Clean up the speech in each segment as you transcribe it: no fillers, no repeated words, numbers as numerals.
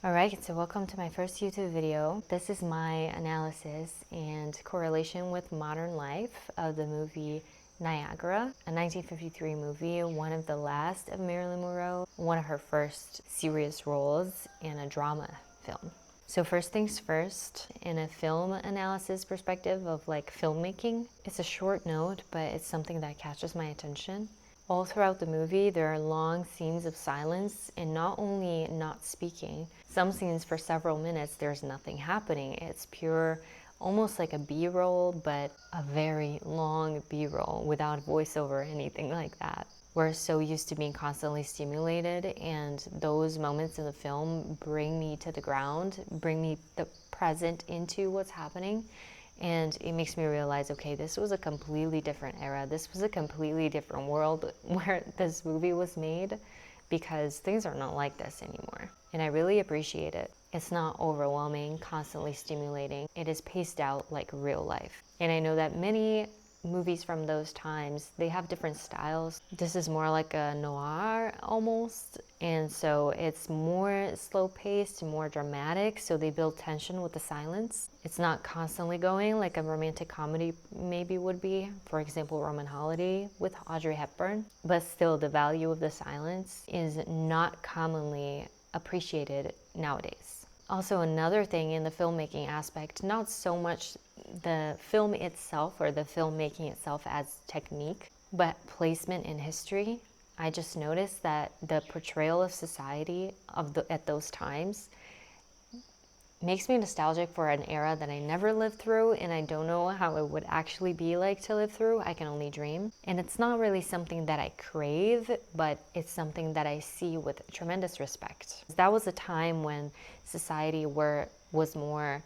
Alright, so welcome to my first YouTube video. This is my analysis and correlation with modern life of the movie Niagara, a 1953 movie, one of the last of Marilyn Monroe, one of her first serious roles in a drama film. So first things first, in a film analysis perspective of filmmaking, it's a short note, but it's something that catches my attention. All throughout the movie, there are long scenes of silence and not only not speaking. Some scenes for several minutes, there's nothing happening. It's pure, almost like a B-roll, but a very long B-roll without voiceover or anything like that. We're so used to being constantly stimulated, and those moments in the film bring me to the ground, bring me the present into what's happening. And it makes me realize, okay, this was a completely different era. This was a completely different world where this movie was made, because things are not like this anymore. And I really appreciate it. It's not overwhelming, constantly stimulating. It is paced out like real life. And I know that many movies from those times, they have different styles. This is more like a noir almost, and so it's more slow paced, more dramatic, so they build tension with the silence. It's not constantly going like a romantic comedy maybe would be, for example Roman Holiday with Audrey Hepburn, but still the value of the silence is not commonly appreciated nowadays. Also, another thing in the filmmaking aspect, not so much the film itself or the filmmaking itself as technique, but placement in history. I just noticed that the portrayal of society at those times makes me nostalgic for an era that I never lived through, and I don't know how it would actually be like to live through. I can only dream. And it's not really something that I crave, but it's something that I see with tremendous respect. That was a time when society was more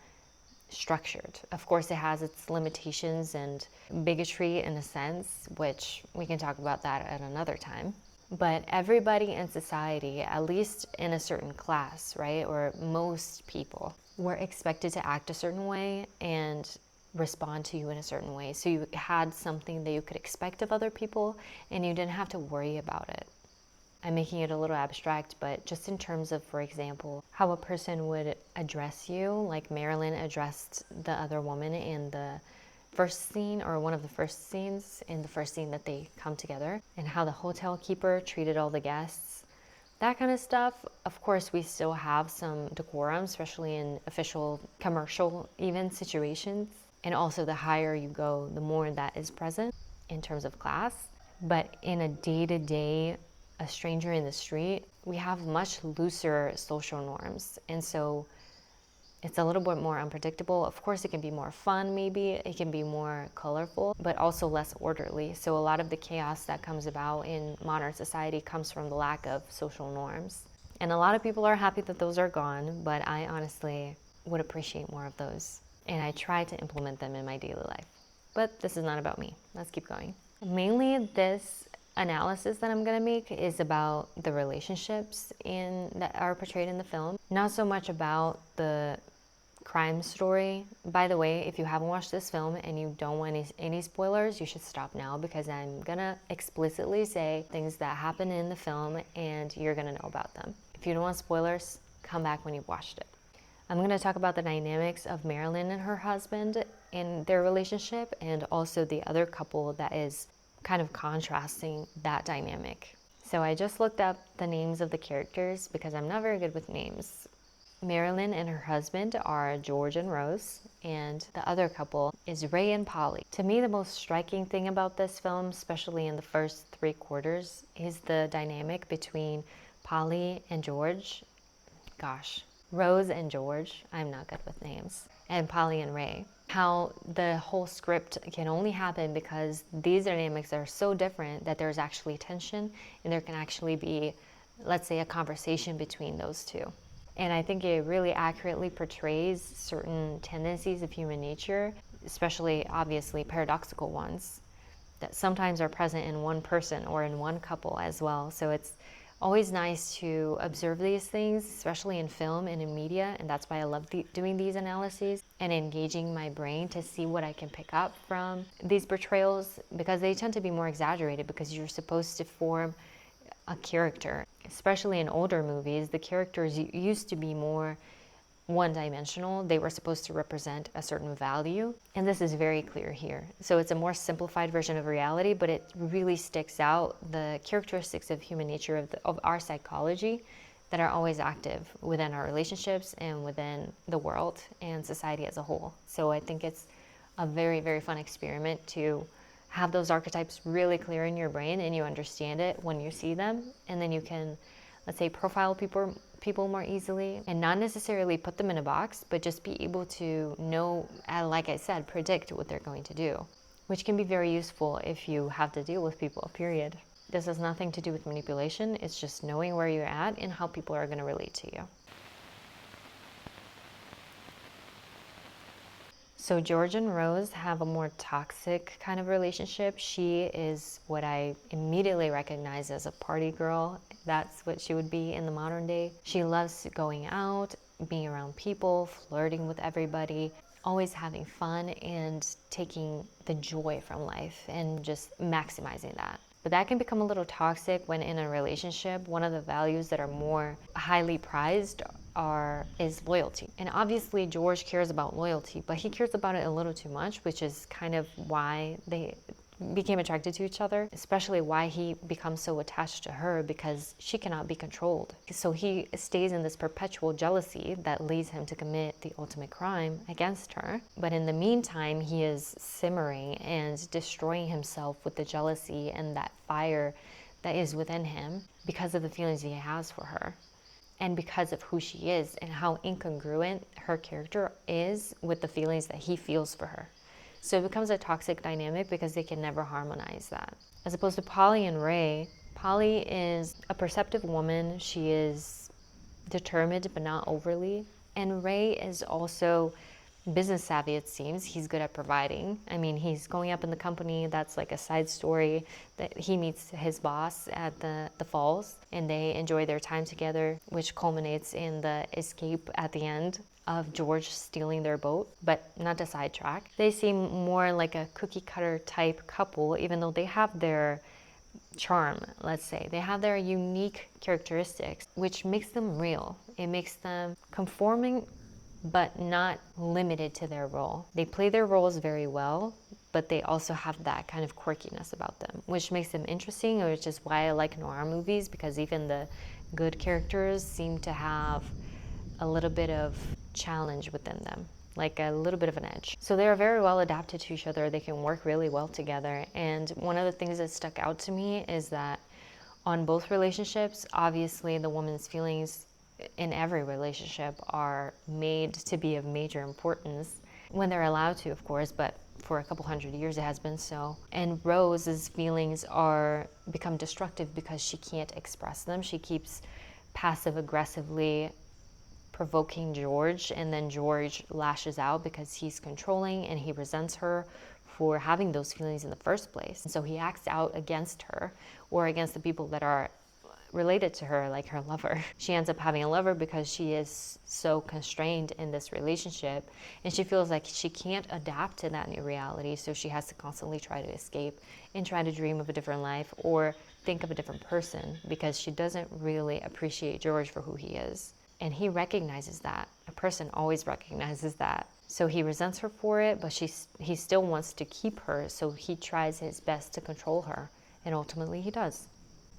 structured. Of course, it has its limitations and bigotry in a sense, which we can talk about that at another time. But everybody in society, at least in a certain class, right, or most people, were expected to act a certain way and respond to you in a certain way. So you had something that you could expect of other people, and you didn't have to worry about it. I'm making it a little abstract, but just in terms of, for example, how a person would address you, like Marilyn addressed the other woman in the first scene, or one of the first scenes, in the first scene that they come together, and how the hotel keeper treated all the guests, that kind of stuff. Of course, we still have some decorum, especially in official, commercial, even situations. And also, the higher you go, the more that is present in terms of class. But in a day-to-day, a stranger in the street, we have much looser social norms. And so it's a little bit more unpredictable. Of course, it can be more fun, maybe. It can be more colorful, but also less orderly. So a lot of the chaos that comes about in modern society comes from the lack of social norms. And a lot of people are happy that those are gone, but I honestly would appreciate more of those. And I try to implement them in my daily life. But this is not about me. Let's keep going. Mainly this analysis that I'm going to make is about the relationships that are portrayed in the film. Not so much about the crime story. By the way, if you haven't watched this film and you don't want any spoilers, you should stop now, because I'm gonna explicitly say things that happen in the film and you're gonna know about them. If you don't want spoilers, come back when you've watched it. I'm gonna talk about the dynamics of Marilyn and her husband in their relationship, and also the other couple that is kind of contrasting that dynamic. So I just looked up the names of the characters because I'm not very good with names. Marilyn and her husband are George and Rose, and the other couple is Ray and Polly. To me, the most striking thing about this film, especially in the first 3/4, is the dynamic between Polly and George. Rose and George, I'm not good with names, and Polly and Ray. How the whole script can only happen because these dynamics are so different that there's actually tension, and there can actually be, let's say, a conversation between those two. And I think it really accurately portrays certain tendencies of human nature, especially obviously paradoxical ones, that sometimes are present in one person or in one couple as well. So it's always nice to observe these things, especially in film and in media, and that's why I love doing these analyses and engaging my brain to see what I can pick up from these portrayals, because they tend to be more exaggerated because you're supposed to form a character. Especially in older movies, the characters used to be more one-dimensional. They were supposed to represent a certain value, and this is very clear here. So it's a more simplified version of reality, but it really sticks out the characteristics of human nature, of our psychology, that are always active within our relationships and within the world and society as a whole. So I think it's a very, very fun experiment to have those archetypes really clear in your brain, and you understand it when you see them, and then you can, let's say, profile people more easily, and not necessarily put them in a box, but just be able to know, like I said, predict what they're going to do, which can be very useful if you have to deal with people, period. This has nothing to do with manipulation. It's just knowing where you're at and how people are going to relate to you. So George and Rose have a more toxic kind of relationship. She is what I immediately recognize as a party girl. That's what she would be in the modern day. She loves going out, being around people, flirting with everybody, always having fun and taking the joy from life and just maximizing that. But that can become a little toxic when in a relationship. One of the values that are more highly prized is loyalty. And obviously George cares about loyalty, but he cares about it a little too much, which is kind of why they became attracted to each other, especially why he becomes so attached to her, because she cannot be controlled. So he stays in this perpetual jealousy that leads him to commit the ultimate crime against her. But in the meantime, he is simmering and destroying himself with the jealousy and that fire that is within him because of the feelings he has for her, and because of who she is and how incongruent her character is with the feelings that he feels for her. So it becomes a toxic dynamic because they can never harmonize that. As opposed to Polly and Ray, Polly is a perceptive woman. She is determined, but not overly. And Ray is also business savvy, it seems. He's good at providing. I mean, he's going up in the company. That's like a side story, that he meets his boss at the falls, and they enjoy their time together, which culminates in the escape at the end of George stealing their boat. But not to sidetrack, they seem more like a cookie cutter type couple, even though they have their charm, let's say. They have their unique characteristics, which makes them real. It makes them conforming, but not limited to their role. They play their roles very well, but they also have that kind of quirkiness about them, which makes them interesting, which is why I like noir movies, because even the good characters seem to have a little bit of challenge within them, like a little bit of an edge. So they are very well adapted to each other. They can work really well together. And one of the things that stuck out to me is that on both relationships, obviously the woman's feelings in every relationship are made to be of major importance when they're allowed to, of course, but for a couple hundred years it has been so. And Rose's feelings become destructive because she can't express them. She keeps passive aggressively provoking George, and then George lashes out because he's controlling and he resents her for having those feelings in the first place. And so he acts out against her or against the people that are related to her, like her lover. She ends up having a lover because she is so constrained in this relationship, and she feels like she can't adapt to that new reality, so she has to constantly try to escape and try to dream of a different life or think of a different person, because she doesn't really appreciate George for who he is. And he recognizes that. A person always recognizes that. So he resents her for it, but he still wants to keep her, so he tries his best to control her, and ultimately he does.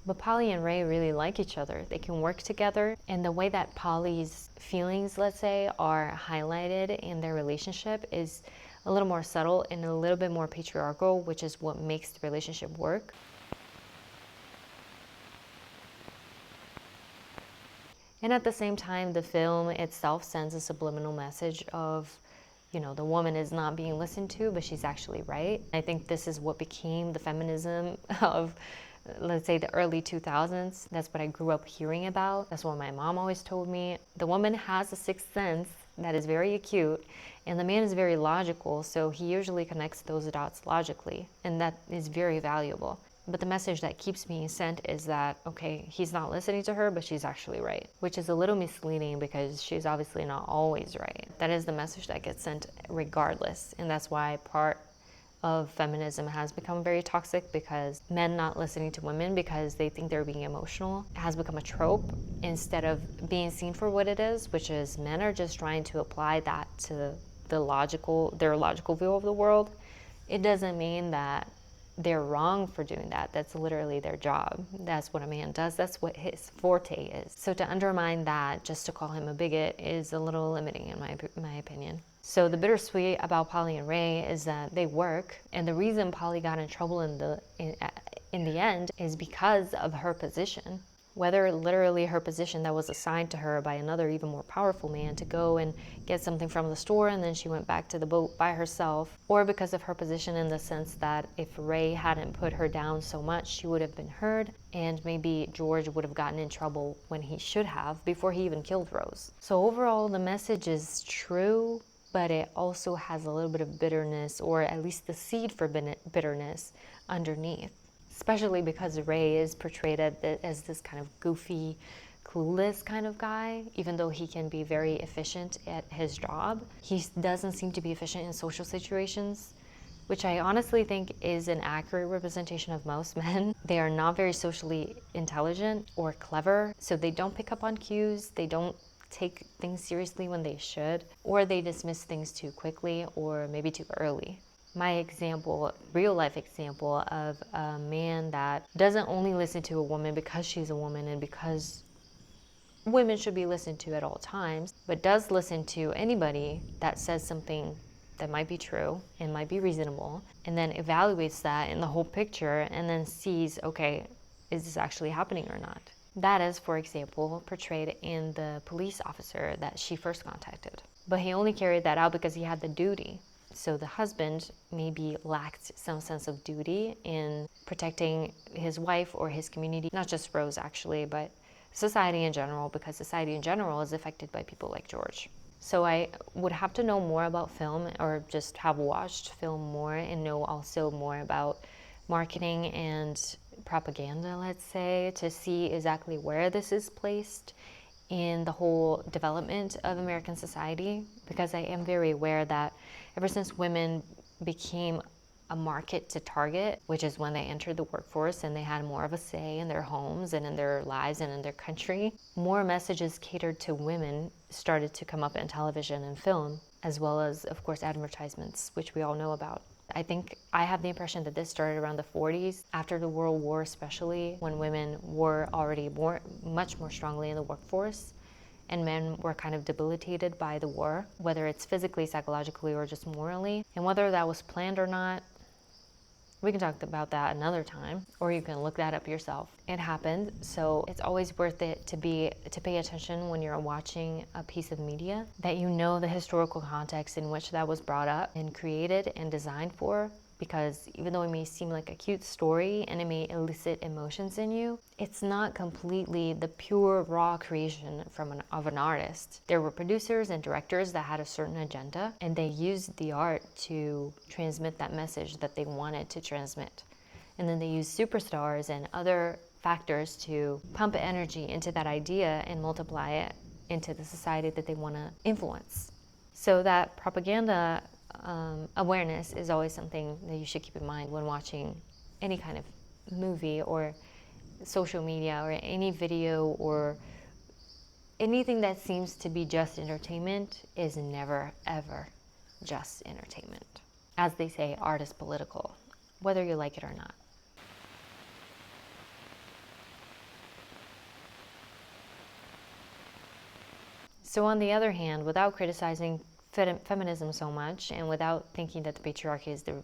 But Polly and Ray really like each other. They can work together, and the way that Polly's feelings, let's say, are highlighted in their relationship is a little more subtle and a little bit more patriarchal, which is what makes the relationship work. And at the same time, the film itself sends a subliminal message of, the woman is not being listened to, but she's actually right. I think this is what became the feminism of, let's say, the early 2000s. That's what I grew up hearing about. That's what my mom always told me. The woman has a sixth sense that is very acute, and the man is very logical, so he usually connects those dots logically, and that is very valuable. But the message that keeps being sent is that, okay, he's not listening to her, but she's actually right, which is a little misleading because she's obviously not always right. That is the message that gets sent regardless, and that's why part of feminism has become very toxic because men not listening to women because they think they're being emotional has become a trope instead of being seen for what it is, which is men are just trying to apply that to their logical view of the world. It doesn't mean that they're wrong for doing that. That's literally their job. That's what a man does. That's what his forte is. So to undermine that just to call him a bigot is a little limiting in my opinion. So the bittersweet about Polly and Ray is that they work, and the reason Polly got in trouble in the end is because of her position. Whether literally her position that was assigned to her by another even more powerful man to go and get something from the store and then she went back to the boat by herself, or because of her position in the sense that if Ray hadn't put her down so much, she would have been heard, and maybe George would have gotten in trouble when he should have before he even killed Rose. So overall, the message is true, but it also has a little bit of bitterness, or at least the seed for bitterness underneath. Especially because Ray is portrayed as this kind of goofy, clueless kind of guy, even though he can be very efficient at his job. He doesn't seem to be efficient in social situations, which I honestly think is an accurate representation of most men. They are not very socially intelligent or clever, so they don't pick up on cues, they don't take things seriously when they should, or they dismiss things too quickly or maybe too early. My example, real life example of a man that doesn't only listen to a woman because she's a woman and because women should be listened to at all times, but does listen to anybody that says something that might be true and might be reasonable, and then evaluates that in the whole picture and then sees, okay, is this actually happening or not? That is, for example, portrayed in the police officer that she first contacted. But he only carried that out because he had the duty. So the husband maybe lacked some sense of duty in protecting his wife or his community, not just Rose actually, but society in general, because society in general is affected by people like George. So I would have to know more about film, or just have watched film more and know also more about marketing and propaganda, let's say, to see exactly where this is placed in the whole development of American society, because I am very aware that ever since women became a market to target, which is when they entered the workforce and they had more of a say in their homes and in their lives and in their country, more messages catered to women started to come up in television and film, as well as, of course, advertisements, which we all know about. I think I have the impression that this started around the 40s, after the World War especially, when women were already much more strongly in the workforce, and men were kind of debilitated by the war, whether it's physically, psychologically, or just morally. And whether that was planned or not, we can talk about that another time, or you can look that up yourself. It happened, so it's always worth it to pay attention when you're watching a piece of media, that you know the historical context in which that was brought up and created and designed for, because even though it may seem like a cute story and it may elicit emotions in you, it's not completely the pure raw creation of an artist. There were producers and directors that had a certain agenda, and they used the art to transmit that message that they wanted to transmit. And then they used superstars and other factors to pump energy into that idea and multiply it into the society that they want to influence. So that propaganda awareness is always something that you should keep in mind when watching any kind of movie or social media or any video, or anything that seems to be just entertainment is never ever just entertainment. As they say, art is political, whether you like it or not. So on the other hand, without criticizing feminism so much, and without thinking that the patriarchy is the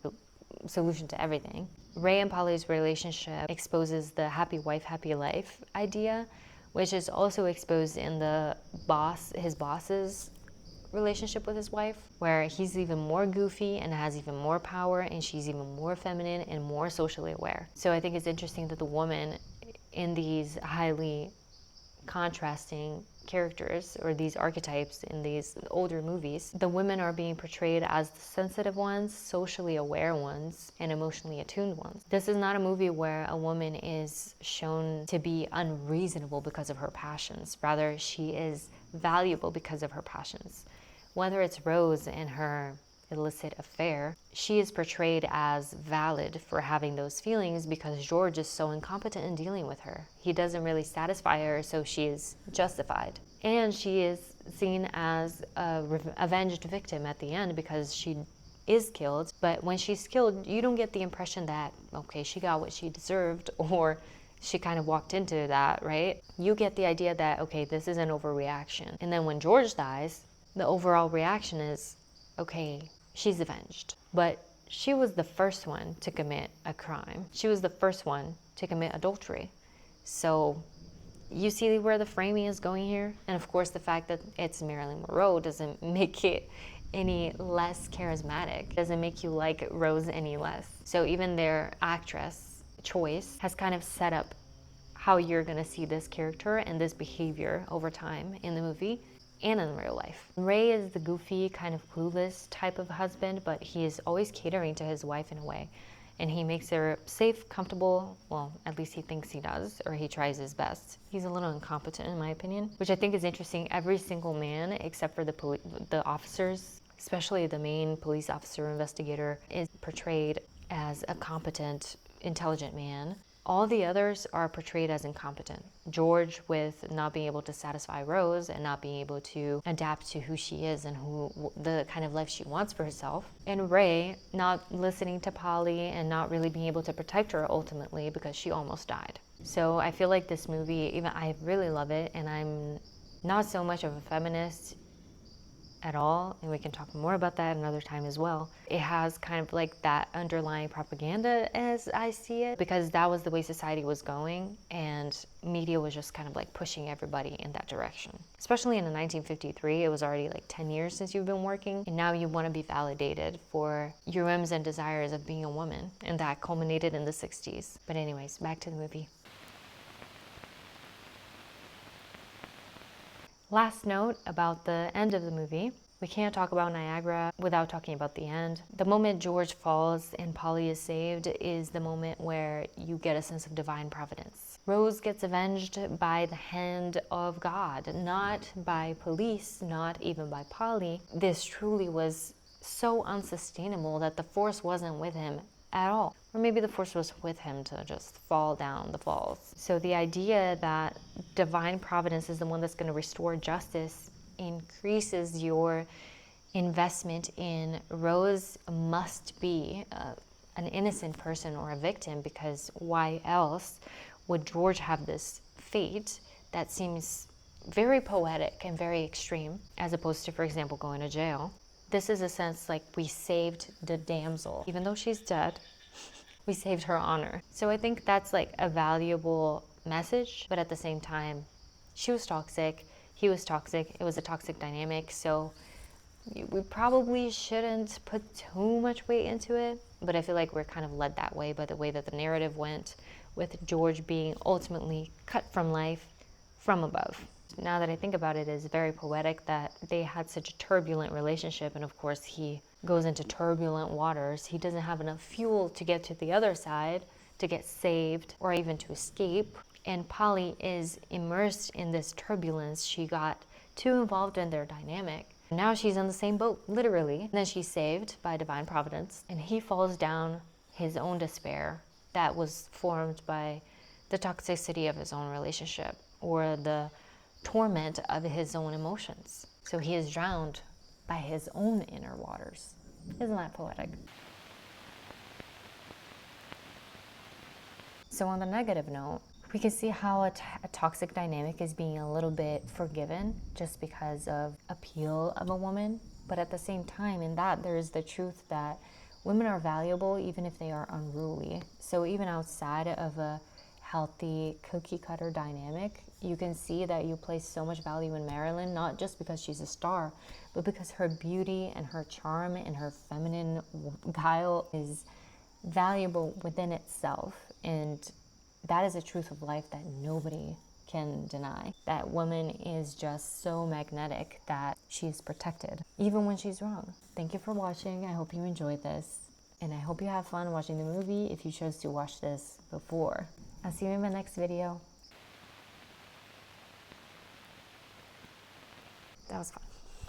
solution to everything, Ray and Polly's relationship exposes the happy wife, happy life idea, which is also exposed in his boss's relationship with his wife, where he's even more goofy and has even more power, and she's even more feminine and more socially aware. So I think it's interesting that the woman in these highly contrasting characters, or these archetypes in these older movies, the women are being portrayed as the sensitive ones, socially aware ones, and emotionally attuned ones. This is not a movie where a woman is shown to be unreasonable because of her passions. Rather, she is valuable because of her passions. Whether it's Rose and her illicit affair, she is portrayed as valid for having those feelings because George is so incompetent in dealing with her. He doesn't really satisfy her, so she is justified. And she is seen as a avenged victim at the end because she is killed. But when she's killed, you don't get the impression that, okay, she got what she deserved, or she kind of walked into that, right? You get the idea that, okay, this is an overreaction. And then when George dies, the overall reaction is, okay, she's avenged. But she was the first one to commit a crime. She was the first one to commit adultery. So you see where the framing is going here? And of course, the fact that it's Marilyn Monroe doesn't make it any less charismatic, doesn't make you like Rose any less. So even their actress choice has kind of set up how you're gonna see this character and this behavior over time in the movie and in real life. Ray is the goofy, kind of clueless type of husband, but he is always catering to his wife in a way. And he makes her safe, comfortable, well, at least he thinks he does, or he tries his best. He's a little incompetent in my opinion, which I think is interesting. Every single man, except for the officers, especially the main police officer investigator, is portrayed as a competent, intelligent man. All the others are portrayed as incompetent. George with not being able to satisfy Rose and not being able to adapt to who she is and the kind of life she wants for herself. And Ray not listening to Polly and not really being able to protect her ultimately because she almost died. So I feel like this movie, even I really love it, and I'm not so much of a feminist at all, and we can talk more about that another time as well. It has kind of like that underlying propaganda as I see it, because that was the way society was going, and media was just kind of like pushing everybody in that direction. Especially in 1953, it was already like 10 years since you've been working, and now you want to be validated for your whims and desires of being a woman, and that culminated in the 60s. But anyways, back to the movie. Last note about the end of the movie. We can't talk about Niagara without talking about the end. The moment George falls and Polly is saved is the moment where you get a sense of divine providence. Rose gets avenged by the hand of God, not by police, not even by Polly. This truly was so unsustainable that the force wasn't with him at all. Or maybe the force was with him to just fall down the falls. So the idea that divine providence is the one that's going to restore justice increases your investment in Rose must be an innocent person or a victim, because why else would George have this fate that seems very poetic and very extreme, as opposed to, for example, going to jail. This is a sense like we saved the damsel. Even though she's dead, we saved her honor. So I think that's like a valuable message, but at the same time, she was toxic, he was toxic, it was a toxic dynamic, so we probably shouldn't put too much weight into it, but I feel like we're kind of led that way by the way that the narrative went, with George being ultimately cut from life from above. Now that I think about it, it's very poetic that they had such a turbulent relationship, and of course he goes into turbulent waters. He doesn't have enough fuel to get to the other side, to get saved, or even to escape. And Polly is immersed in this turbulence. She got too involved in their dynamic. Now she's in the same boat, literally. And then she's saved by divine providence, and he falls down his own despair that was formed by the toxicity of his own relationship, or the torment of his own emotions. So he is drowned by his own inner waters. Isn't that poetic? So on the negative note, we can see how a toxic dynamic is being a little bit forgiven just because of appeal of a woman. But at the same time, in that, there is the truth that women are valuable even if they are unruly. So even outside of a healthy cookie cutter dynamic, you can see that you place so much value in Marilyn, not just because she's a star, but because her beauty and her charm and her feminine guile is valuable within itself. And that is a truth of life that nobody can deny. That woman is just so magnetic that she's protected, even when she's wrong. Thank you for watching. I hope you enjoyed this. And I hope you have fun watching the movie if you chose to watch this before. I'll see you in my next video. That was fun.